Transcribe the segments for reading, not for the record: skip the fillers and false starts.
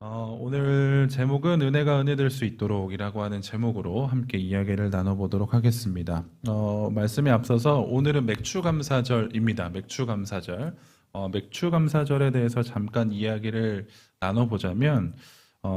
오늘 제목은 은혜가 은혜 될 수 있도록이라고 하는 제목으로 함께 이야기를 나눠보도록 하겠습니다. 말씀에 앞서서 오늘은 맥추감사절입니다. 맥추감사절. 맥추감사절에 대해서 잠깐 이야기를 나눠보자면,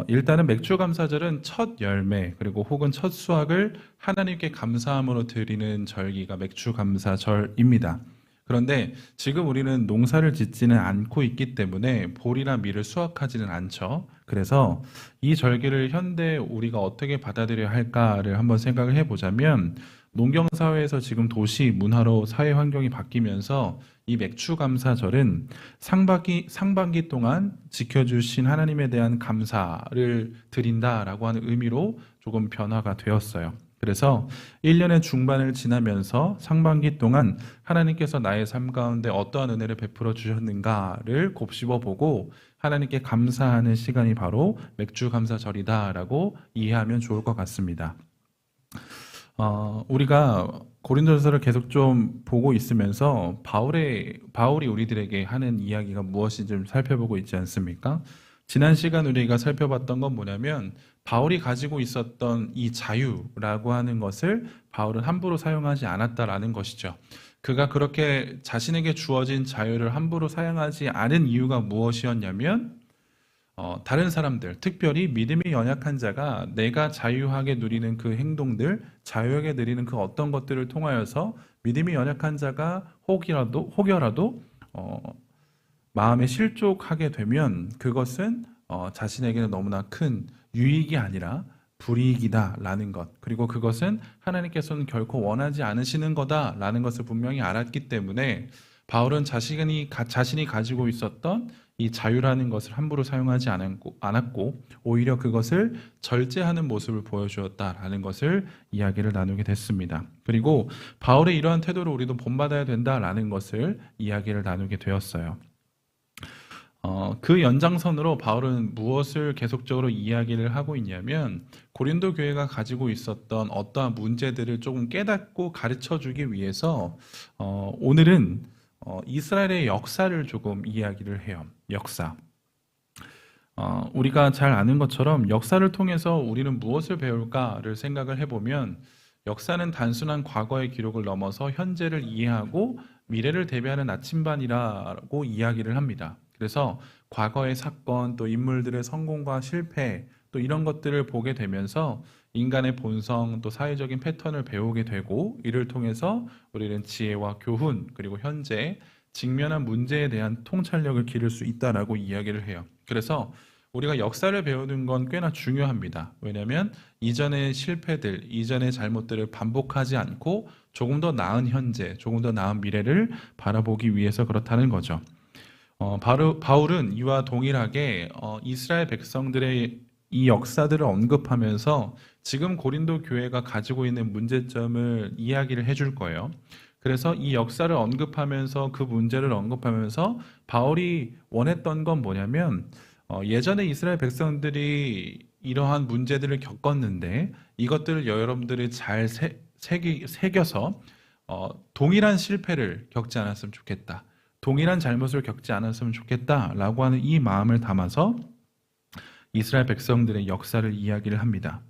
일단은 맥추감사절은 첫 열매 그리고 혹은 첫 수확을 하나님께 감사함으로 드리는 절기가 맥추감사절입니다. 그런데 지금 우리는 농사를 짓지는 않고 있기 때문에 볼이나 밀을 수확하지는 않죠. 그래서 이 절기를 현대 우리가 어떻게 받아들여야 할까를 한번 생각을 해보자면, 농경사회에서 지금 도시 문화로 사회 환경이 바뀌면서 이 맥추감사절은 상반기 동안 지켜주신 하나님에 대한 감사를 드린다라고 하는 의미로 조금 변화가 되었어요. 그래서 1년의 중반을 지나면서 상반기 동안 하나님께서 나의 삶 가운데 어떠한 은혜를 베풀어 주셨는가를 곱씹어 보고 하나님께 감사하는 시간이 바로 맥주감사절이다라고 이해하면 좋을 것 같습니다. 우리가 고린도전서를 계속 좀 보고 있으면서 바울이 우리들에게 하는 이야기가 무엇인지 좀 살펴보고 있지 않습니까? 지난 시간 우리가 살펴봤던 건 뭐냐면, 바울이 가지고 있었던 이 자유라고 하는 것을 바울은 함부로 사용하지 않았다라는 것이죠. 그가 그렇게 자신에게 주어진 자유를 함부로 사용하지 않은 이유가 무엇이었냐면, 다른 사람들, 특별히 믿음이 연약한 자가 내가 자유하게 누리는 그 행동들, 자유하게 누리는 그 어떤 것들을 통하여서 믿음이 연약한 자가 혹여라도 마음에 실족하게 되면 그것은 자신에게는 너무나 큰 유익이 아니라 불이익이다라는 것, 그리고 그것은 하나님께서는 결코 원하지 않으시는 거다라는 것을 분명히 알았기 때문에 바울은 자신이 가지고 있었던 이 자유라는 것을 함부로 사용하지 않았고 오히려 그것을 절제하는 모습을 보여주었다라는 것을 이야기를 나누게 됐습니다. 그리고 바울의 이러한 태도를 우리도 본받아야 된다라는 것을 이야기를 나누게 되었어요. 그 연장선으로 바울은 무엇을 계속적으로 이야기를 하고 있냐면, 고린도 교회가 가지고 있었던 어떠한 문제들을 조금 깨닫고 가르쳐 주기 위해서 오늘은 이스라엘의 역사를 조금 이야기를 해요. 역사. 우리가 잘 아는 것처럼 역사를 통해서 우리는 무엇을 배울까를 생각을 해보면, 역사는 단순한 과거의 기록을 넘어서 현재를 이해하고 미래를 대비하는 나침반이라고 이야기를 합니다. 그래서 과거의 사건, 또 인물들의 성공과 실패, 또 이런 것들을 보게 되면서 인간의 본성, 또 사회적인 패턴을 배우게 되고, 이를 통해서 우리는 지혜와 교훈, 그리고 현재 직면한 문제에 대한 통찰력을 기를 수 있다라고 이야기를 해요. 그래서 우리가 역사를 배우는 건 꽤나 중요합니다. 왜냐하면 이전의 실패들, 이전의 잘못들을 반복하지 않고 조금 더 나은 현재, 조금 더 나은 미래를 바라보기 위해서 그렇다는 거죠. 바울은 이와 동일하게 이스라엘 백성들의 이 역사들을 언급하면서 지금 고린도 교회가 가지고 있는 문제점을 이야기를 해줄 거예요. 그래서 이 역사를 언급하면서, 그 문제를 언급하면서 바울이 원했던 건 뭐냐면, 예전에 이스라엘 백성들이 이러한 문제들을 겪었는데 이것들을 여러분들이 잘 새겨서 동일한 실패를 겪지 않았으면 좋겠다, 동일한 잘못을 겪지 않았으면 좋겠다라고 하는 이 마음을 담아서 이스라엘 백성들의 역사를 이야기를 합니다.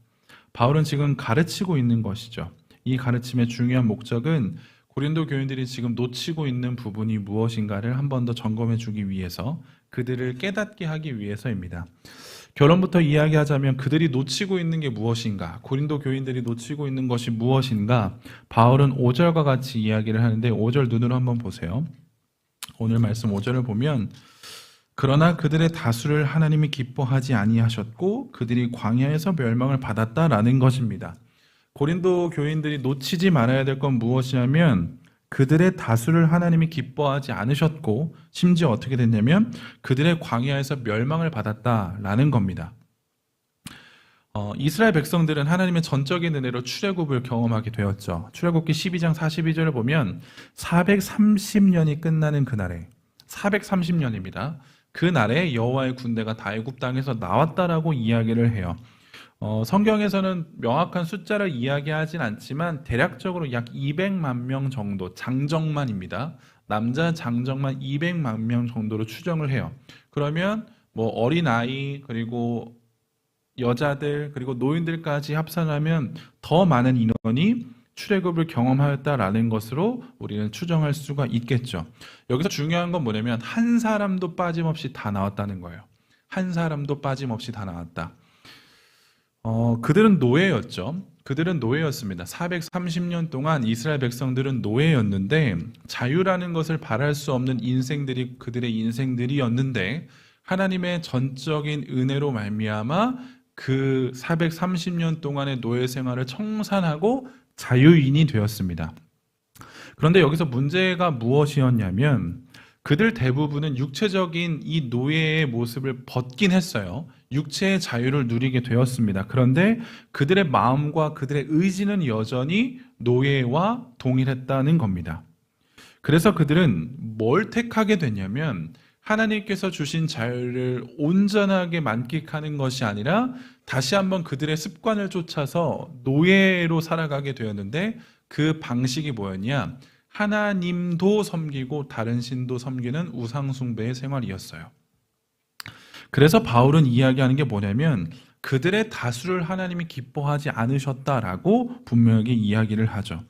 바울은 지금 가르치고 있는 것이죠. 이 가르침의 중요한 목적은 고린도 교인들이 지금 놓치고 있는 부분이 무엇인가를 한 번 더 점검해 주기 위해서, 그들을 깨닫게 하기 위해서입니다. 결론부터 이야기하자면 그들이 놓치고 있는 게 무엇인가, 고린도 교인들이 놓치고 있는 것이 무엇인가, 바울은 5절과 같이 이야기를 하는데, 5절 눈으로 한번 보세요. 오늘 말씀 5절을 보면, 그러나 그들의 다수를 하나님이 기뻐하지 아니하셨고 그들이 광야에서 멸망을 받았다라는 것입니다. 고린도 교인들이 놓치지 말아야 될 건 무엇이냐면, 그들의 다수를 하나님이 기뻐하지 않으셨고 심지어 어떻게 됐냐면 그들의 광야에서 멸망을 받았다라는 겁니다. 이스라엘 백성들은 하나님의 전적인 은혜로 출애굽을 경험하게 되었죠. 출애굽기 12장 42절을 보면 430년이 끝나는 그날에, 430년입니다. 그날에 여호와의 군대가 다 애굽 땅에서 나왔다라고 이야기를 해요. 성경에서는 명확한 숫자를 이야기하진 않지만 대략적으로 약 200만 명 정도, 장정만입니다. 남자 장정만 200만 명 정도로 추정을 해요. 그러면 뭐 어린아이, 그리고 여자들, 그리고 노인들까지 합산하면 더 많은 인원이 출애굽을 경험하였다라는 것으로 우리는 추정할 수가 있겠죠. 여기서 중요한 건 뭐냐면 한 사람도 빠짐없이 다 나왔다는 거예요. 한 사람도 빠짐없이 다 나왔다. 그들은 노예였죠. 그들은 노예였습니다. 430년 동안 이스라엘 백성들은 노예였는데 자유라는 것을 바랄 수 없는 인생들이 그들의 인생들이었는데 하나님의 전적인 은혜로 말미암아 그 430년 동안의 노예 생활을 청산하고 자유인이 되었습니다. 그런데 여기서 문제가 무엇이었냐면 그들 대부분은 육체적인 이 노예의 모습을 벗긴 했어요. 육체의 자유를 누리게 되었습니다. 그런데 그들의 마음과 그들의 의지는 여전히 노예와 동일했다는 겁니다. 그래서 그들은 뭘 택하게 됐냐면 하나님께서 주신 자유를 온전하게 만끽하는 것이 아니라 다시 한번 그들의 습관을 쫓아서 노예로 살아가게 되었는데 그 방식이 뭐였냐? 하나님도 섬기고 다른 신도 섬기는 우상숭배의 생활이었어요. 그래서 바울은 이야기하는 게 뭐냐면 그들의 다수를 하나님이 기뻐하지 않으셨다라고 분명하게 이야기를 하죠.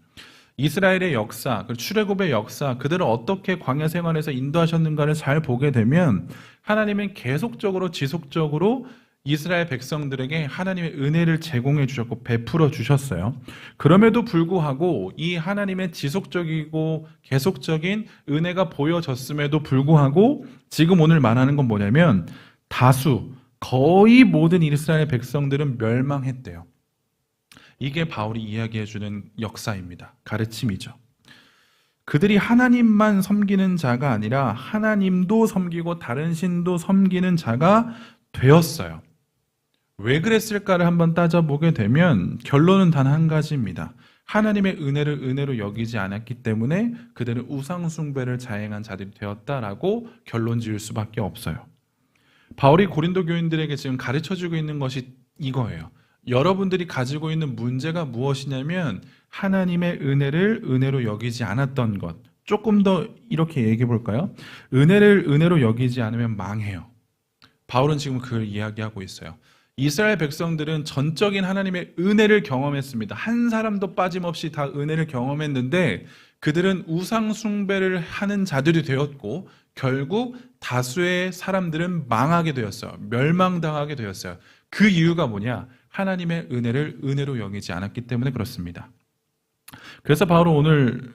이스라엘의 역사, 그리고 출애굽의 역사, 그들을 어떻게 광야 생활에서 인도하셨는가를 잘 보게 되면 하나님은 계속적으로 지속적으로 이스라엘 백성들에게 하나님의 은혜를 제공해 주셨고 베풀어 주셨어요. 그럼에도 불구하고 이 하나님의 지속적이고 계속적인 은혜가 보여졌음에도 불구하고 지금 오늘 말하는 건 뭐냐면 다수, 거의 모든 이스라엘 백성들은 멸망했대요. 이게 바울이 이야기해주는 역사입니다. 가르침이죠. 그들이 하나님만 섬기는 자가 아니라 하나님도 섬기고 다른 신도 섬기는 자가 되었어요. 왜 그랬을까를 한번 따져보게 되면 결론은 단 한 가지입니다. 하나님의 은혜를 은혜로 여기지 않았기 때문에 그들은 우상숭배를 자행한 자들이 되었다라고 결론 지을 수밖에 없어요. 바울이 고린도 교인들에게 지금 가르쳐주고 있는 것이 이거예요. 여러분들이 가지고 있는 문제가 무엇이냐면 하나님의 은혜를 은혜로 여기지 않았던 것. 조금 더 이렇게 얘기해 볼까요? 은혜를 은혜로 여기지 않으면 망해요. 바울은 지금 그걸 이야기하고 있어요. 이스라엘 백성들은 전적인 하나님의 은혜를 경험했습니다. 한 사람도 빠짐없이 다 은혜를 경험했는데 그들은 우상 숭배를 하는 자들이 되었고 결국 다수의 사람들은 망하게 되었어요. 멸망당하게 되었어요. 그 이유가 뭐냐? 하나님의 은혜를 은혜로 여기지 않았기 때문에 그렇습니다. 그래서 바로 오늘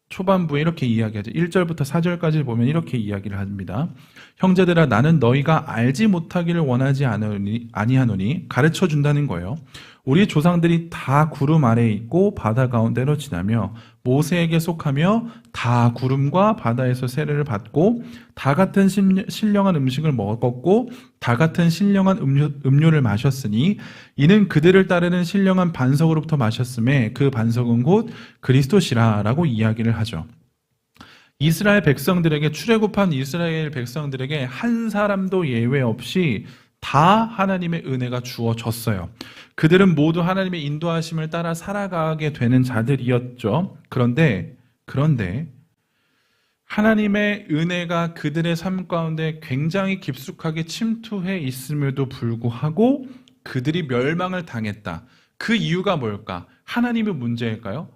초반부에 이렇게 이야기하죠. 1절부터 4절까지 보면 이렇게 이야기를 합니다. 형제들아 나는 너희가 알지 못하기를 원하지 아니하노니 가르쳐 준다는 거예요. 우리 조상들이 다 구름 아래에 있고 바다 가운데로 지나며 모세에게 속하며 다 구름과 바다에서 세례를 받고 다 같은 신령한 음식을 먹었고 다 같은 신령한 음료를 마셨으니 이는 그들을 따르는 신령한 반석으로부터 마셨음에 그 반석은 곧 그리스도시라라고 이야기를 하죠. 이스라엘 백성들에게 출애굽한 이스라엘 백성들에게 한 사람도 예외 없이 다 하나님의 은혜가 주어졌어요. 그들은 모두 하나님의 인도하심을 따라 살아가게 되는 자들이었죠. 그런데 하나님의 은혜가 그들의 삶 가운데 굉장히 깊숙하게 침투해 있음에도 불구하고 그들이 멸망을 당했다. 그 이유가 뭘까? 하나님의 문제일까요?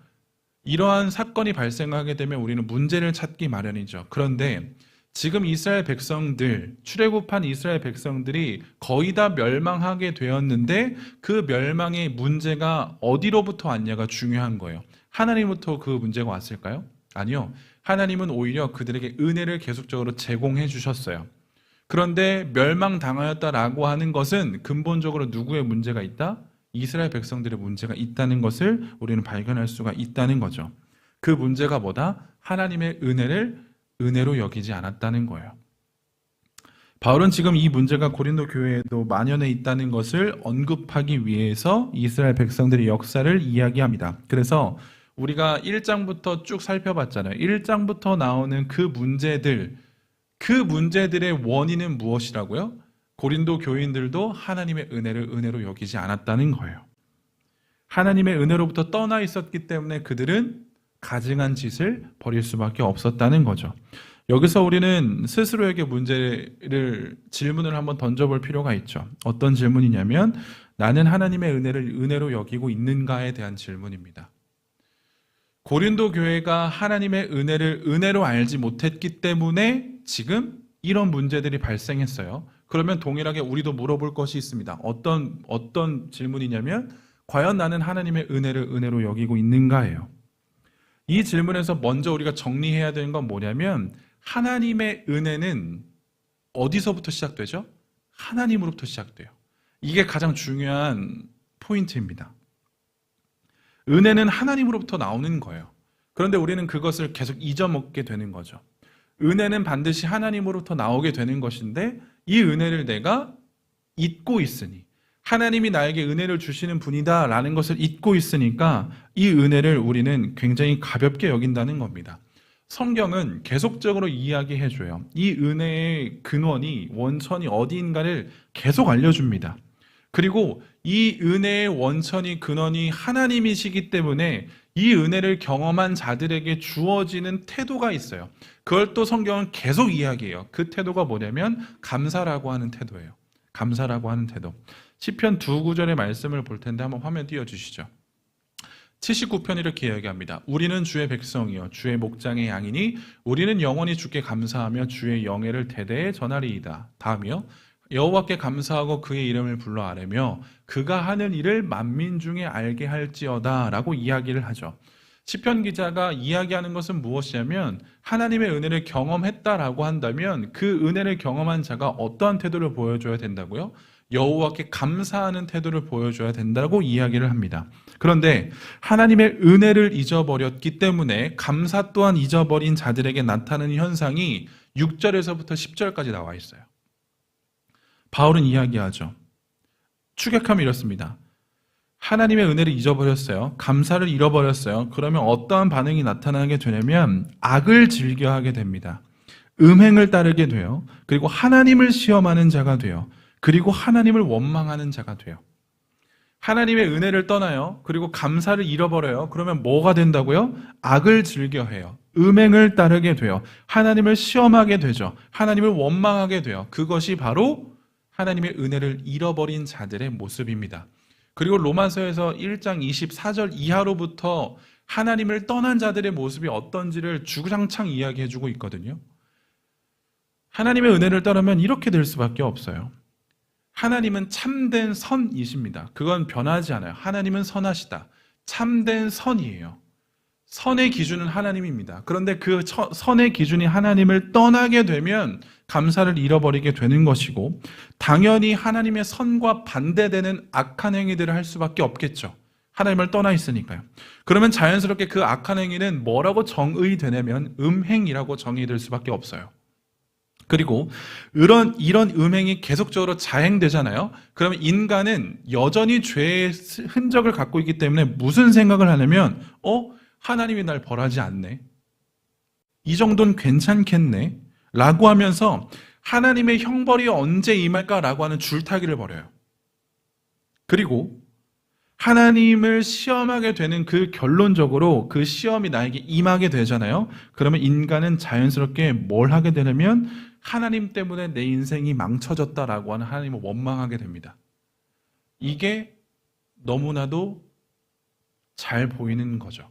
이러한 사건이 발생하게 되면 우리는 문제를 찾기 마련이죠. 그런데 지금 이스라엘 백성들, 출애굽한 이스라엘 백성들이 거의 다 멸망하게 되었는데 그 멸망의 문제가 어디로부터 왔냐가 중요한 거예요. 하나님부터 그 문제가 왔을까요? 아니요. 하나님은 오히려 그들에게 은혜를 계속적으로 제공해 주셨어요. 그런데 멸망당하였다라고 하는 것은 근본적으로 누구의 문제가 있다? 이스라엘 백성들의 문제가 있다는 것을 우리는 발견할 수가 있다는 거죠. 그 문제가 뭐다? 하나님의 은혜를 은혜로 여기지 않았다는 거예요. 바울은 지금 이 문제가 고린도 교회에도 만연해 있다는 것을 언급하기 위해서 이스라엘 백성들의 역사를 이야기합니다. 그래서 우리가 1장부터 쭉 살펴봤잖아요. 1장부터 나오는 그 문제들의 원인은 무엇이라고요? 고린도 교인들도 하나님의 은혜를 은혜로 여기지 않았다는 거예요. 하나님의 은혜로부터 떠나 있었기 때문에 그들은 가증한 짓을 벌일 수밖에 없었다는 거죠. 여기서 우리는 스스로에게 질문을 한번 던져볼 필요가 있죠. 어떤 질문이냐면 나는 하나님의 은혜를 은혜로 여기고 있는가에 대한 질문입니다. 고린도 교회가 하나님의 은혜를 은혜로 알지 못했기 때문에 지금 이런 문제들이 발생했어요. 그러면 동일하게 우리도 물어볼 것이 있습니다. 어떤 질문이냐면 과연 나는 하나님의 은혜를 은혜로 여기고 있는가예요. 이 질문에서 먼저 우리가 정리해야 되는 건 뭐냐면 하나님의 은혜는 어디서부터 시작되죠? 하나님으로부터 시작돼요. 이게 가장 중요한 포인트입니다. 은혜는 하나님으로부터 나오는 거예요. 그런데 우리는 그것을 계속 잊어먹게 되는 거죠. 은혜는 반드시 하나님으로부터 나오게 되는 것인데 이 은혜를 내가 잊고 있으니 하나님이 나에게 은혜를 주시는 분이다 라는 것을 잊고 있으니까 이 은혜를 우리는 굉장히 가볍게 여긴다는 겁니다. 성경은 계속적으로 이야기해줘요. 이 은혜의 근원이 원천이 어디인가를 계속 알려줍니다. 그리고 이 은혜의 원천이 근원이 하나님이시기 때문에 이 은혜를 경험한 자들에게 주어지는 태도가 있어요. 그걸 또 성경은 계속 이야기해요. 그 태도가 뭐냐면 감사라고 하는 태도예요. 감사라고 하는 태도. 시편 2구절의 말씀을 볼 텐데 한번 화면 띄워주시죠. 79편 이렇게 이야기합니다. 우리는 주의 백성이요 주의 목장의 양이니 우리는 영원히 주께 감사하며 주의 영예를 대대에 전하리이다. 다음이요. 여호와께 감사하고 그의 이름을 불러 아뢰며 그가 하는 일을 만민 중에 알게 할지어다 라고 이야기를 하죠. 시편 기자가 이야기하는 것은 무엇이냐면 하나님의 은혜를 경험했다라고 한다면 그 은혜를 경험한 자가 어떠한 태도를 보여줘야 된다고요? 여호와께 감사하는 태도를 보여줘야 된다고 이야기를 합니다. 그런데 하나님의 은혜를 잊어버렸기 때문에 감사 또한 잊어버린 자들에게 나타나는 현상이 6절에서부터 10절까지 나와 있어요. 바울은 이야기하죠. 추격하면 이렇습니다. 하나님의 은혜를 잊어버렸어요. 감사를 잃어버렸어요. 그러면 어떠한 반응이 나타나게 되냐면 악을 즐겨하게 됩니다. 음행을 따르게 돼요. 그리고 하나님을 시험하는 자가 돼요. 그리고 하나님을 원망하는 자가 돼요. 하나님의 은혜를 떠나요. 그리고 감사를 잃어버려요. 그러면 뭐가 된다고요? 악을 즐겨해요. 음행을 따르게 돼요. 하나님을 시험하게 되죠. 하나님을 원망하게 돼요. 그것이 바로 하나님의 은혜를 잃어버린 자들의 모습입니다. 그리고 로마서에서 1장 24절 이하로부터 하나님을 떠난 자들의 모습이 어떤지를 주구장창 이야기해주고 있거든요. 하나님의 은혜를 떠나면 이렇게 될 수밖에 없어요. 하나님은 참된 선이십니다. 그건 변하지 않아요. 하나님은 선하시다. 참된 선이에요. 선의 기준은 하나님입니다. 그런데 그 선의 기준이 하나님을 떠나게 되면 감사를 잃어버리게 되는 것이고 당연히 하나님의 선과 반대되는 악한 행위들을 할 수밖에 없겠죠. 하나님을 떠나 있으니까요. 그러면 자연스럽게 그 악한 행위는 뭐라고 정의되냐면 음행이라고 정의될 수밖에 없어요. 그리고 이런 음행이 계속적으로 자행되잖아요. 그러면 인간은 여전히 죄의 흔적을 갖고 있기 때문에 무슨 생각을 하냐면 하나님이 날 벌하지 않네. 이 정도는 괜찮겠네. 라고 하면서 하나님의 형벌이 언제 임할까라고 하는 줄타기를 벌여요. 그리고 하나님을 시험하게 되는 그 결론적으로 그 시험이 나에게 임하게 되잖아요. 그러면 인간은 자연스럽게 뭘 하게 되냐면 하나님 때문에 내 인생이 망쳐졌다라고 하는 하나님을 원망하게 됩니다. 이게 너무나도 잘 보이는 거죠.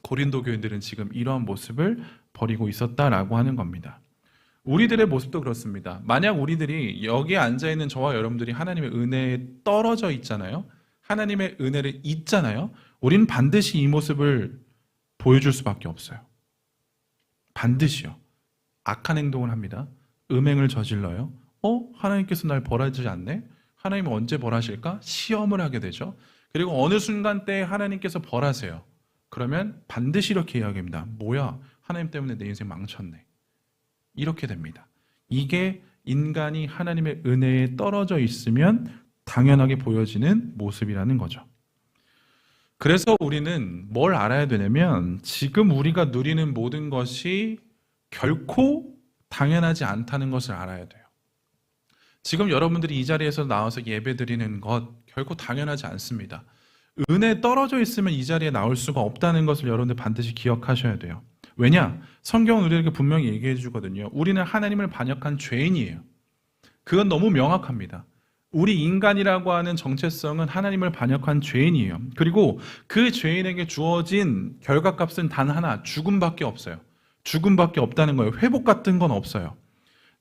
고린도 교인들은 지금 이러한 모습을 버리고 있었다라고 하는 겁니다. 우리들의 모습도 그렇습니다. 만약 우리들이 여기에 앉아있는 저와 여러분들이 하나님의 은혜에 떨어져 있잖아요. 하나님의 은혜를 잊잖아요. 우리는 반드시 이 모습을 보여줄 수밖에 없어요. 반드시요. 악한 행동을 합니다. 음행을 저질러요. 하나님께서 날 벌하지 않네? 하나님은 언제 벌하실까? 시험을 하게 되죠. 그리고 어느 순간 때 하나님께서 벌하세요. 그러면 반드시 이렇게 이야기합니다. 뭐야? 하나님 때문에 내 인생 망쳤네. 이렇게 됩니다. 이게 인간이 하나님의 은혜에 떨어져 있으면 당연하게 보여지는 모습이라는 거죠. 그래서 우리는 뭘 알아야 되냐면 지금 우리가 누리는 모든 것이 결코 당연하지 않다는 것을 알아야 돼요. 지금 여러분들이 이 자리에서 나와서 예배드리는 것 결코 당연하지 않습니다. 은혜에 떨어져 있으면 이 자리에 나올 수가 없다는 것을 여러분들 반드시 기억하셔야 돼요. 왜냐? 성경은 우리에게 분명히 얘기해 주거든요. 우리는 하나님을 반역한 죄인이에요. 그건 너무 명확합니다. 우리 인간이라고 하는 정체성은 하나님을 반역한 죄인이에요. 그리고 그 죄인에게 주어진 결과값은 단 하나, 죽음밖에 없어요. 죽음밖에 없다는 거예요. 회복 같은 건 없어요.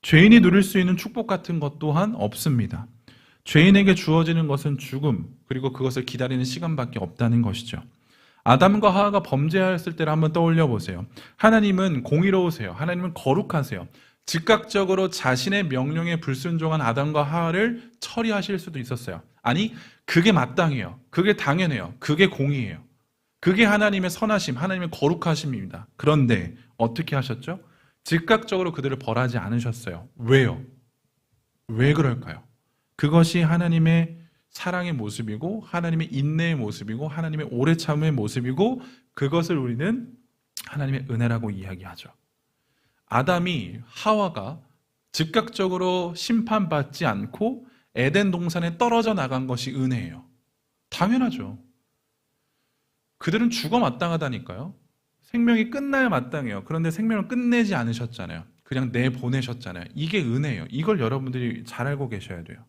죄인이 누릴 수 있는 축복 같은 것 또한 없습니다. 죄인에게 주어지는 것은 죽음, 그리고 그것을 기다리는 시간밖에 없다는 것이죠. 아담과 하와가 범죄하였을 때를 한번 떠올려 보세요. 하나님은 공의로우세요. 하나님은 거룩하세요. 즉각적으로 자신의 명령에 불순종한 아담과 하와를 처리하실 수도 있었어요. 아니, 그게 마땅해요. 그게 당연해요. 그게 공의예요. 그게 하나님의 선하심, 하나님의 거룩하심입니다. 그런데 어떻게 하셨죠? 즉각적으로 그들을 벌하지 않으셨어요. 왜요? 왜 그럴까요? 그것이 하나님의 사랑의 모습이고 하나님의 인내의 모습이고 하나님의 오래 참음의 모습이고 그것을 우리는 하나님의 은혜라고 이야기하죠. 아담이 하와가 즉각적으로 심판받지 않고 에덴 동산에 떨어져 나간 것이 은혜예요. 당연하죠. 그들은 죽어 마땅하다니까요. 생명이 끝나야 마땅해요. 그런데 생명을 끝내지 않으셨잖아요. 그냥 내보내셨잖아요. 이게 은혜예요. 이걸 여러분들이 잘 알고 계셔야 돼요.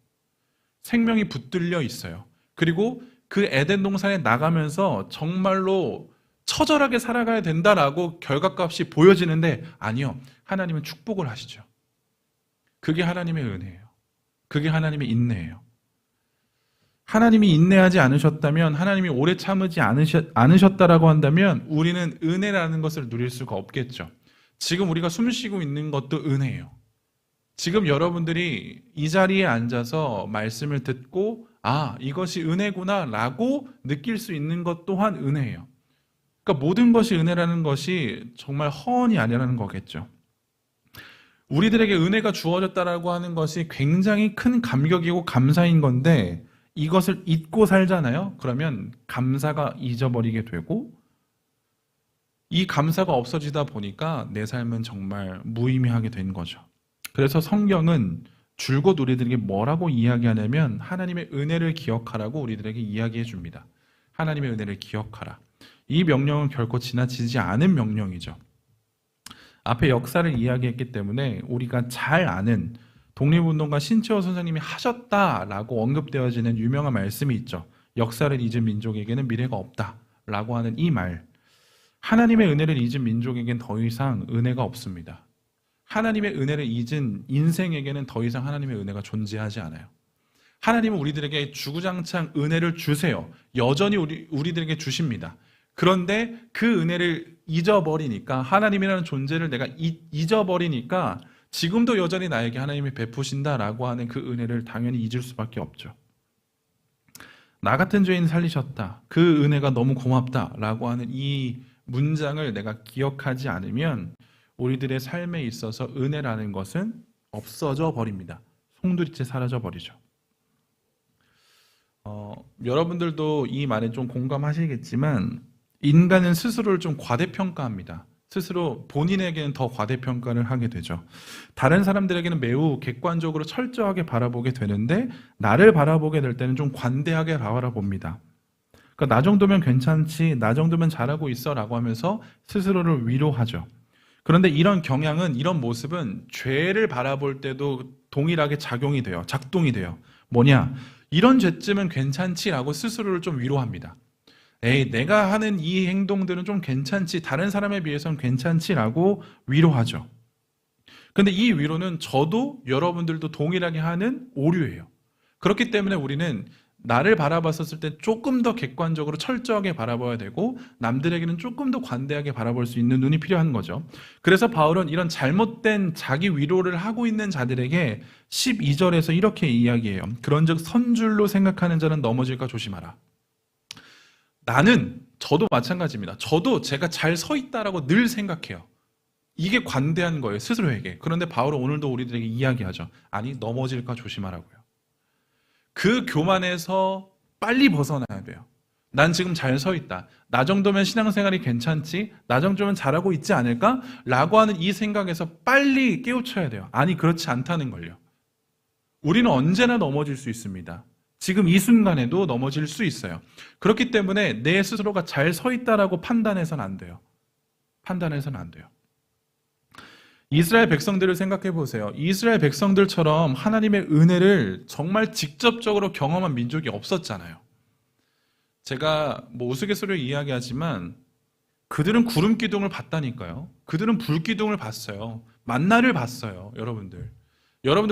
생명이 붙들려 있어요. 그리고 그 에덴 동산에 나가면서 정말로 처절하게 살아가야 된다라고 결과값이 보여지는데 아니요. 하나님은 축복을 하시죠. 그게 하나님의 은혜예요. 그게 하나님의 인내예요. 하나님이 인내하지 않으셨다면, 하나님이 오래 참으지 않으셨다라고 한다면 우리는 은혜라는 것을 누릴 수가 없겠죠. 지금 우리가 숨 쉬고 있는 것도 은혜예요. 지금 여러분들이 이 자리에 앉아서 말씀을 듣고 이것이 은혜구나 라고 느낄 수 있는 것 또한 은혜예요. 그러니까 모든 것이 은혜라는 것이 정말 허언이 아니라는 거겠죠. 우리들에게 은혜가 주어졌다라고 하는 것이 굉장히 큰 감격이고 감사인 건데 이것을 잊고 살잖아요. 그러면 감사가 잊어버리게 되고 이 감사가 없어지다 보니까 내 삶은 정말 무의미하게 된 거죠. 그래서 성경은 줄곧 우리들에게 뭐라고 이야기하냐면 하나님의 은혜를 기억하라고 우리들에게 이야기해 줍니다. 하나님의 은혜를 기억하라. 이 명령은 결코 지나치지 않은 명령이죠. 앞에 역사를 이야기했기 때문에 우리가 잘 아는 독립운동가 신채호 선생님이 하셨다라고 언급되어지는 유명한 말씀이 있죠. 역사를 잊은 민족에게는 미래가 없다라고 하는 이 말. 하나님의 은혜를 잊은 민족에게는 더 이상 은혜가 없습니다. 하나님의 은혜를 잊은 인생에게는 더 이상 하나님의 은혜가 존재하지 않아요. 하나님은 우리들에게 주구장창 은혜를 주세요. 여전히 우리들에게 주십니다. 그런데 그 은혜를 잊어버리니까 하나님이라는 존재를 내가 잊어버리니까 지금도 여전히 나에게 하나님이 베푸신다라고 하는 그 은혜를 당연히 잊을 수밖에 없죠. 나 같은 죄인 살리셨다. 그 은혜가 너무 고맙다라고 하는 이 문장을 내가 기억하지 않으면 우리들의 삶에 있어서 은혜라는 것은 없어져 버립니다. 송두리째 사라져 버리죠. 여러분들도 이 말에 좀 공감하시겠지만 인간은 스스로를 좀 과대평가합니다. 스스로 본인에게는 더 과대평가를 하게 되죠. 다른 사람들에게는 매우 객관적으로 철저하게 바라보게 되는데 나를 바라보게 될 때는 좀 관대하게 바라봅니다. 그러니까 나 정도면 괜찮지, 나 정도면 잘하고 있어 라고 하면서 스스로를 위로하죠. 그런데 이런 경향은, 이런 모습은 죄를 바라볼 때도 동일하게 작동이 돼요. 뭐냐? 이런 죄쯤은 괜찮지라고 스스로를 좀 위로합니다. 에이, 내가 하는 이 행동들은 좀 괜찮지, 다른 사람에 비해서는 괜찮지라고 위로하죠. 근데 이 위로는 저도 여러분들도 동일하게 하는 오류예요. 그렇기 때문에 우리는 나를 바라봤었을 때 조금 더 객관적으로 철저하게 바라봐야 되고 남들에게는 조금 더 관대하게 바라볼 수 있는 눈이 필요한 거죠. 그래서 바울은 이런 잘못된 자기 위로를 하고 있는 자들에게 12절에서 이렇게 이야기해요. 그런즉 선줄로 생각하는 자는 넘어질까 조심하라. 저도 마찬가지입니다. 저도 제가 잘 서 있다라고 늘 생각해요. 이게 관대한 거예요, 스스로에게. 그런데 바울은 오늘도 우리들에게 이야기하죠. 아니, 넘어질까 조심하라고요. 그 교만에서 빨리 벗어나야 돼요. 난 지금 잘 서 있다. 나 정도면 신앙생활이 괜찮지? 나 정도면 잘하고 있지 않을까? 라고 하는 이 생각에서 빨리 깨우쳐야 돼요. 아니, 그렇지 않다는 걸요. 우리는 언제나 넘어질 수 있습니다. 지금 이 순간에도 넘어질 수 있어요. 그렇기 때문에 내 스스로가 잘 서 있다라고 판단해서는 안 돼요. 판단해서는 안 돼요. 이스라엘 백성들을 생각해 보세요. 이스라엘 백성들처럼 하나님의 은혜를 정말 직접적으로 경험한 민족이 없었잖아요. 제가 뭐 우스갯소리로 이야기하지만 그들은 구름 기둥을 봤다니까요. 그들은 불 기둥을 봤어요. 만나를 봤어요. 여러분들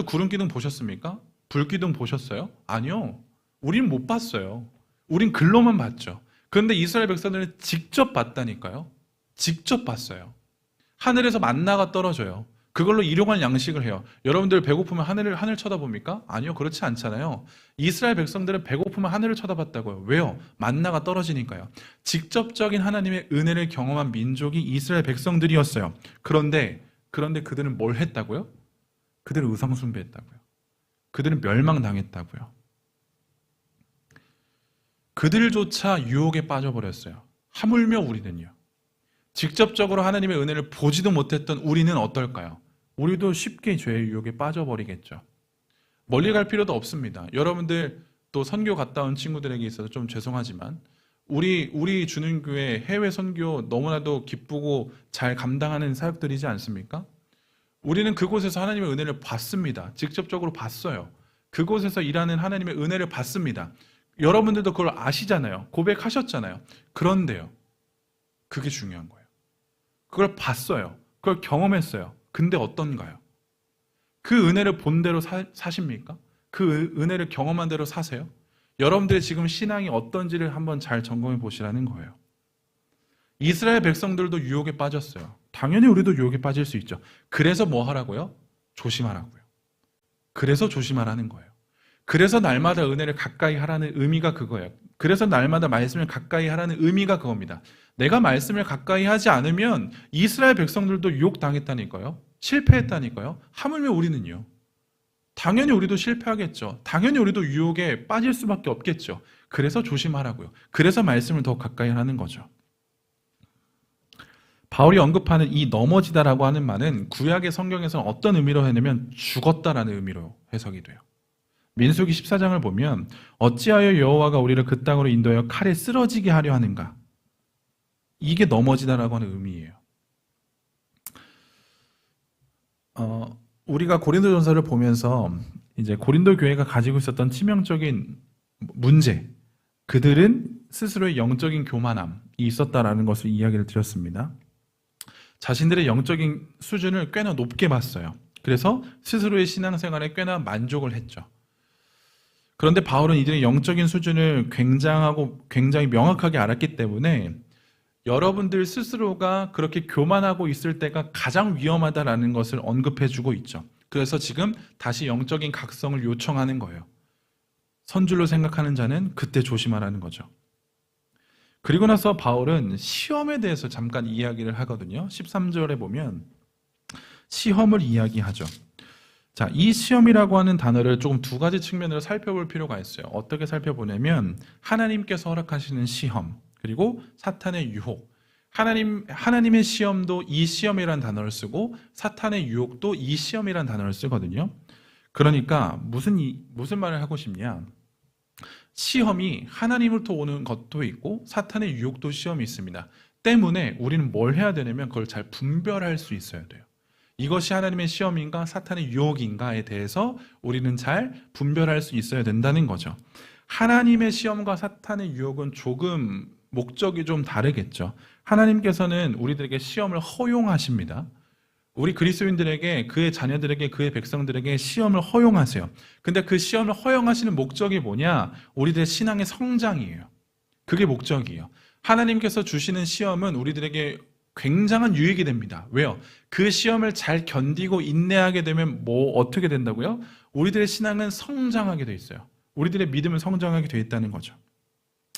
구름 기둥 보셨습니까? 불 기둥 보셨어요? 아니요. 우린 못 봤어요. 우린 글로만 봤죠. 그런데 이스라엘 백성들은 직접 봤다니까요. 직접 봤어요. 하늘에서 만나가 떨어져요. 그걸로 일용할 양식을 해요. 여러분들 배고프면 하늘 쳐다봅니까? 아니요, 그렇지 않잖아요. 이스라엘 백성들은 배고프면 하늘을 쳐다봤다고요. 왜요? 만나가 떨어지니까요. 직접적인 하나님의 은혜를 경험한 민족이 이스라엘 백성들이었어요. 그런데 그들은 뭘 했다고요? 그들은 우상숭배했다고요. 그들은 멸망당했다고요. 그들조차 유혹에 빠져버렸어요. 하물며 우리는요. 직접적으로 하나님의 은혜를 보지도 못했던 우리는 어떨까요? 우리도 쉽게 죄의 유혹에 빠져버리겠죠. 멀리 갈 필요도 없습니다. 여러분들 또 선교 갔다 온 친구들에게 있어서 좀 죄송하지만 우리 주는 교회 해외 선교 너무나도 기쁘고 잘 감당하는 사역들이지 않습니까? 우리는 그곳에서 하나님의 은혜를 받습니다. 직접적으로 봤어요. 그곳에서 일하는 하나님의 은혜를 받습니다. 여러분들도 그걸 아시잖아요. 고백하셨잖아요. 그런데요. 그게 중요한 거예요. 그걸 봤어요. 그걸 경험했어요. 근데 어떤가요? 그 은혜를 본 대로 사십니까? 그 은혜를 경험한 대로 사세요? 여러분들의 지금 신앙이 어떤지를 한번 잘 점검해 보시라는 거예요. 이스라엘 백성들도 유혹에 빠졌어요. 당연히 우리도 유혹에 빠질 수 있죠. 그래서 뭐 하라고요? 조심하라고요. 그래서 조심하라는 거예요. 그래서 날마다 은혜를 가까이 하라는 의미가 그거예요. 그래서 날마다 말씀을 가까이 하라는 의미가 그겁니다. 내가 말씀을 가까이 하지 않으면 이스라엘 백성들도 유혹당했다니까요. 실패했다니까요. 하물며 우리는요. 당연히 우리도 실패하겠죠. 당연히 우리도 유혹에 빠질 수밖에 없겠죠. 그래서 조심하라고요. 그래서 말씀을 더 가까이 하는 거죠. 바울이 언급하는 이 넘어지다라고 하는 말은 구약의 성경에서는 어떤 의미로 해내면 죽었다라는 의미로 해석이 돼요. 민수기 14장을 보면 어찌하여 여호와가 우리를 그 땅으로 인도하여 칼에 쓰러지게 하려 하는가? 이게 넘어지다라고 하는 의미예요. 우리가 고린도전서를 보면서 이제 고린도 교회가 가지고 있었던 치명적인 문제, 그들은 스스로의 영적인 교만함이 있었다라는 것을 이야기를 드렸습니다. 자신들의 영적인 수준을 꽤나 높게 봤어요. 그래서 스스로의 신앙생활에 꽤나 만족을 했죠. 그런데 바울은 이들의 영적인 수준을 굉장히 명확하게 알았기 때문에 여러분들 스스로가 그렇게 교만하고 있을 때가 가장 위험하다라는 것을 언급해주고 있죠. 그래서 지금 다시 영적인 각성을 요청하는 거예요. 선줄로 생각하는 자는 그때 조심하라는 거죠. 그리고 나서 바울은 시험에 대해서 잠깐 이야기를 하거든요. 13절에 보면 시험을 이야기하죠. 자, 이 시험이라고 하는 단어를 조금 두 가지 측면으로 살펴볼 필요가 있어요. 어떻게 살펴보냐면 하나님께서 허락하시는 시험, 그리고 사탄의 유혹. 하나님의 시험도 이 시험이라는 단어를 쓰고 사탄의 유혹도 이 시험이라는 단어를 쓰거든요. 그러니까 무슨 말을 하고 싶냐? 시험이 하나님으로부터 오는 것도 있고 사탄의 유혹도 시험이 있습니다. 때문에 우리는 뭘 해야 되냐면 그걸 잘 분별할 수 있어야 돼요. 이것이 하나님의 시험인가 사탄의 유혹인가에 대해서 우리는 잘 분별할 수 있어야 된다는 거죠. 하나님의 시험과 사탄의 유혹은 조금 목적이 좀 다르겠죠. 하나님께서는 우리들에게 시험을 허용하십니다. 우리 그리스도인들에게, 그의 자녀들에게, 그의 백성들에게 시험을 허용하세요. 근데 그 시험을 허용하시는 목적이 뭐냐? 우리들의 신앙의 성장이에요. 그게 목적이에요. 하나님께서 주시는 시험은 우리들에게 굉장한 유익이 됩니다. 왜요? 그 시험을 잘 견디고 인내하게 되면 어떻게 된다고요? 우리들의 신앙은 성장하게 돼 있어요. 우리들의 믿음은 성장하게 돼 있다는 거죠.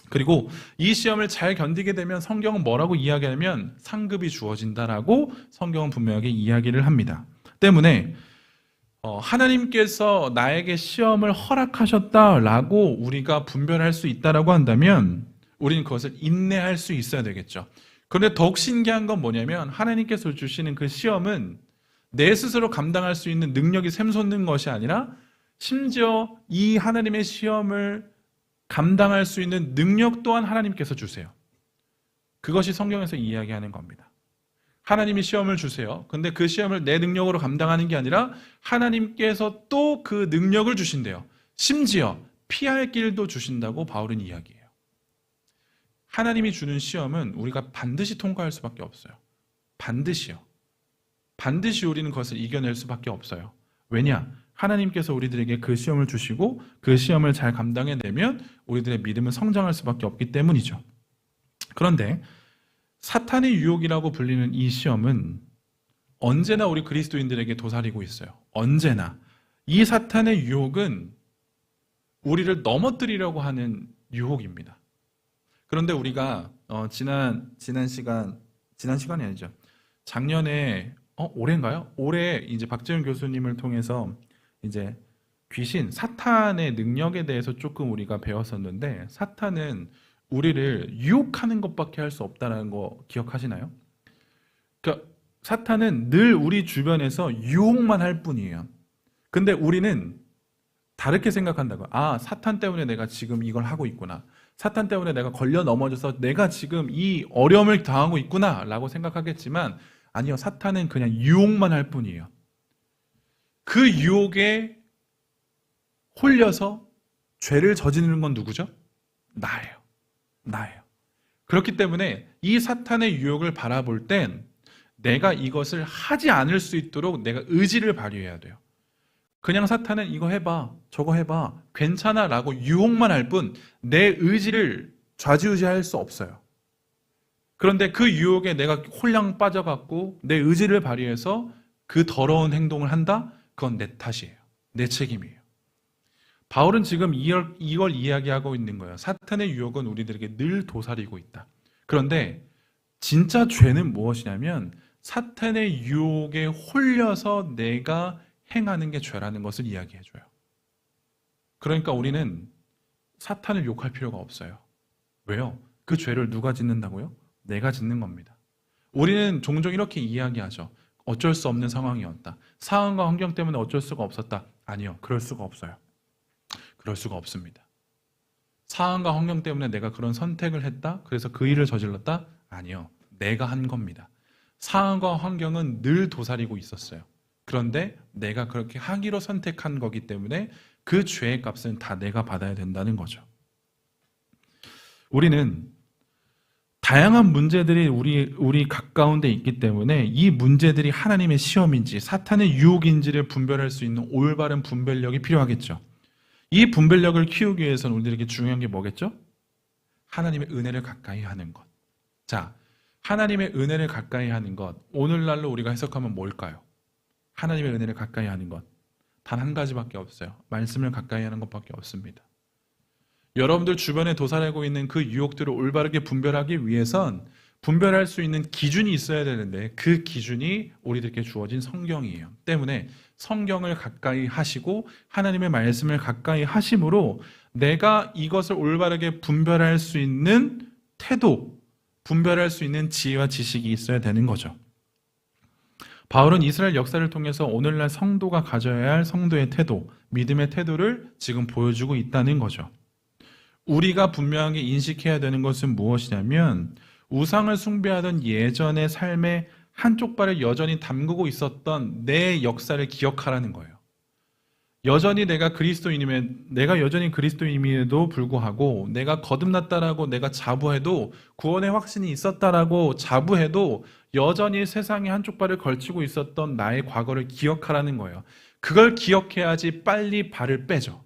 그리고 이 시험을 잘 견디게 되면 성경은 뭐라고 이야기하냐면 상급이 주어진다라고 성경은 분명하게 이야기를 합니다. 때문에 하나님께서 나에게 시험을 허락하셨다라고 우리가 분별할 수 있다라고 한다면 우리는 그것을 인내할 수 있어야 되겠죠. 그런데 더욱 신기한 건 뭐냐면 하나님께서 주시는 그 시험은 내 스스로 감당할 수 있는 능력이 샘솟는 것이 아니라 심지어 이 하나님의 시험을 감당할 수 있는 능력 또한 하나님께서 주세요. 그것이 성경에서 이야기하는 겁니다. 하나님이 시험을 주세요. 근데 그 시험을 내 능력으로 감당하는 게 아니라 하나님께서 또 그 능력을 주신대요. 심지어 피할 길도 주신다고 바울은 이야기해요. 하나님이 주는 시험은 우리가 반드시 통과할 수밖에 없어요. 반드시요. 반드시 우리는 그것을 이겨낼 수밖에 없어요. 왜냐? 하나님께서 우리들에게 그 시험을 주시고 그 시험을 잘 감당해내면 우리들의 믿음은 성장할 수밖에 없기 때문이죠. 그런데 사탄의 유혹이라고 불리는 이 시험은 언제나 우리 그리스도인들에게 도사리고 있어요. 언제나. 이 사탄의 유혹은 우리를 넘어뜨리려고 하는 유혹입니다. 그런데 우리가 지난 시간이 아니죠. 작년에 올해인가요? 올해 이제 박재훈 교수님을 통해서 이제 귀신, 사탄의 능력에 대해서 조금 우리가 배웠었는데, 사탄은 우리를 유혹하는 것밖에 할 수 없다는 거 기억하시나요? 그러니까 사탄은 늘 우리 주변에서 유혹만 할 뿐이에요. 근데 우리는 다르게 생각한다고. 아, 사탄 때문에 내가 지금 이걸 하고 있구나. 사탄 때문에 내가 걸려 넘어져서 내가 지금 이 어려움을 당하고 있구나 라고 생각하겠지만, 아니요, 사탄은 그냥 유혹만 할 뿐이에요. 그 유혹에 홀려서 죄를 저지르는 건 누구죠? 나예요. 그렇기 때문에 이 사탄의 유혹을 바라볼 땐 내가 이것을 하지 않을 수 있도록 내가 의지를 발휘해야 돼요. 그냥 사탄은 이거 해봐, 저거 해봐, 괜찮아 라고 유혹만 할 뿐 내 의지를 좌지우지할 수 없어요. 그런데 그 유혹에 내가 홀랑 빠져갖고 내 의지를 발휘해서 그 더러운 행동을 한다? 그건 내 탓이에요. 내 책임이에요. 바울은 지금 이걸 이야기하고 있는 거예요. 사탄의 유혹은 우리들에게 늘 도사리고 있다. 그런데 진짜 죄는 무엇이냐면 사탄의 유혹에 홀려서 내가 행하는 게 죄라는 것을 이야기해줘요. 그러니까 우리는 사탄을 욕할 필요가 없어요. 왜요? 그 죄를 누가 짓는다고요? 내가 짓는 겁니다. 우리는 종종 이렇게 이야기하죠. 어쩔 수 없는 상황이었다. 상황과 환경 때문에 어쩔 수가 없었다. 아니요. 그럴 수가 없어요. 그럴 수가 없습니다. 상황과 환경 때문에 내가 그런 선택을 했다? 그래서 그 일을 저질렀다? 아니요. 내가 한 겁니다. 상황과 환경은 늘 도사리고 있었어요. 그런데 내가 그렇게 하기로 선택한 거기 때문에 그 죄의 값은 다 내가 받아야 된다는 거죠. 우리는 다양한 문제들이 우리 가까운데 있기 때문에 이 문제들이 하나님의 시험인지 사탄의 유혹인지를 분별할 수 있는 올바른 분별력이 필요하겠죠. 이 분별력을 키우기 위해서는 우리들에게 중요한 게 뭐겠죠? 하나님의 은혜를 가까이 하는 것. 자, 하나님의 은혜를 가까이 하는 것. 오늘날로 우리가 해석하면 뭘까요? 하나님의 은혜를 가까이 하는 것. 단 한 가지밖에 없어요. 말씀을 가까이 하는 것밖에 없습니다. 여러분들 주변에 도사리고 있는 그 유혹들을 올바르게 분별하기 위해선 분별할 수 있는 기준이 있어야 되는데 그 기준이 우리들께 주어진 성경이에요. 때문에 성경을 가까이 하시고 하나님의 말씀을 가까이 하심으로 내가 이것을 올바르게 분별할 수 있는 태도, 분별할 수 있는 지혜와 지식이 있어야 되는 거죠. 바울은 이스라엘 역사를 통해서 오늘날 성도가 가져야 할 성도의 태도, 믿음의 태도를 지금 보여주고 있다는 거죠. 우리가 분명하게 인식해야 되는 것은 무엇이냐면 우상을 숭배하던 예전의 삶의 한쪽 발을 여전히 담그고 있었던 내 역사를 기억하라는 거예요. 여전히 내가 여전히 그리스도인임에도 불구하고 내가 거듭났다라고 내가 자부해도 구원의 확신이 있었다라고 자부해도 여전히 세상에 한쪽 발을 걸치고 있었던 나의 과거를 기억하라는 거예요. 그걸 기억해야지 빨리 발을 빼죠.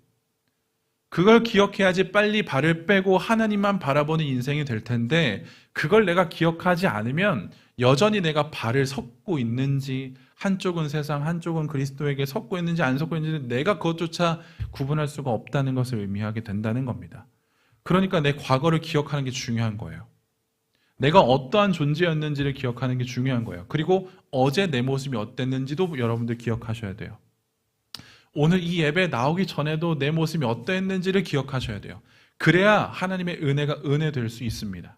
그걸 기억해야지 빨리 발을 빼고 하나님만 바라보는 인생이 될 텐데 그걸 내가 기억하지 않으면 여전히 내가 발을 섞고 있는지 한쪽은 세상, 한쪽은 그리스도에게 섞고 있는지 안 섞고 있는지 내가 그것조차 구분할 수가 없다는 것을 의미하게 된다는 겁니다. 그러니까 내 과거를 기억하는 게 중요한 거예요. 내가 어떠한 존재였는지를 기억하는 게 중요한 거예요. 그리고 어제 내 모습이 어땠는지도 여러분들 기억하셔야 돼요. 오늘 이 예배 나오기 전에도 내 모습이 어떠했는지를 기억하셔야 돼요. 그래야 하나님의 은혜가 은혜될 수 있습니다.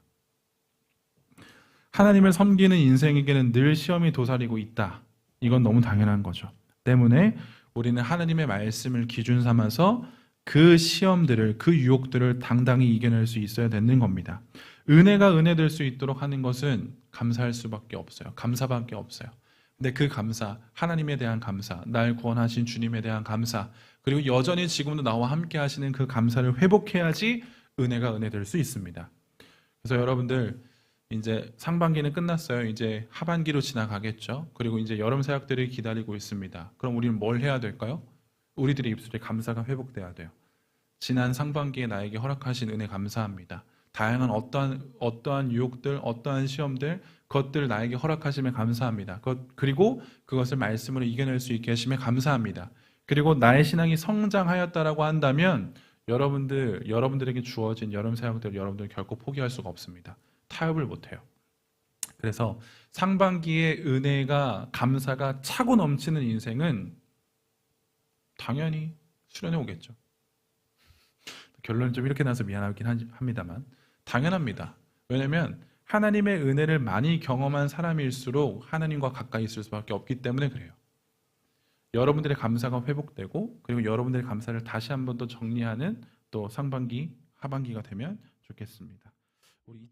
하나님을 섬기는 인생에게는 늘 시험이 도사리고 있다. 이건 너무 당연한 거죠. 때문에 우리는 하나님의 말씀을 기준 삼아서 그 시험들을, 그 유혹들을 당당히 이겨낼 수 있어야 되는 겁니다. 은혜가 은혜될 수 있도록 하는 것은 감사할 수밖에 없어요. 감사밖에 없어요. 근데 그 감사, 하나님에 대한 감사, 날 구원하신 주님에 대한 감사, 그리고 여전히 지금도 나와 함께 하시는 그 감사를 회복해야지 은혜가 은혜될 수 있습니다. 그래서 여러분들 이제 상반기는 끝났어요. 이제 하반기로 지나가겠죠. 그리고 이제 여름 사역들이 기다리고 있습니다. 그럼 우리는 뭘 해야 될까요? 우리들의 입술에 감사가 회복돼야 돼요. 지난 상반기에 나에게 허락하신 은혜 감사합니다. 다양한 어떠한 유혹들, 어떠한 시험들, 그것들을 나에게 허락하심에 감사합니다. 그리고 그것을 말씀으로 이겨낼 수 있게 하심에 감사합니다. 그리고 나의 신앙이 성장하였다라고 한다면 여러분들에게 주어진 여름 사역들을 여러분들 결코 포기할 수가 없습니다. 타협을 못해요. 그래서 상반기에 은혜가 감사가 차고 넘치는 인생은 당연히 수련회 오겠죠. 결론은 좀 이렇게 나서 미안하긴 합니다만 당연합니다. 왜냐하면 하나님의 은혜를 많이 경험한 사람일수록 하나님과 가까이 있을 수밖에 없기 때문에 그래요. 여러분들의 감사가 회복되고 그리고 여러분들의 감사를 다시 한 번 더 정리하는 또 상반기, 하반기가 되면 좋겠습니다. 우리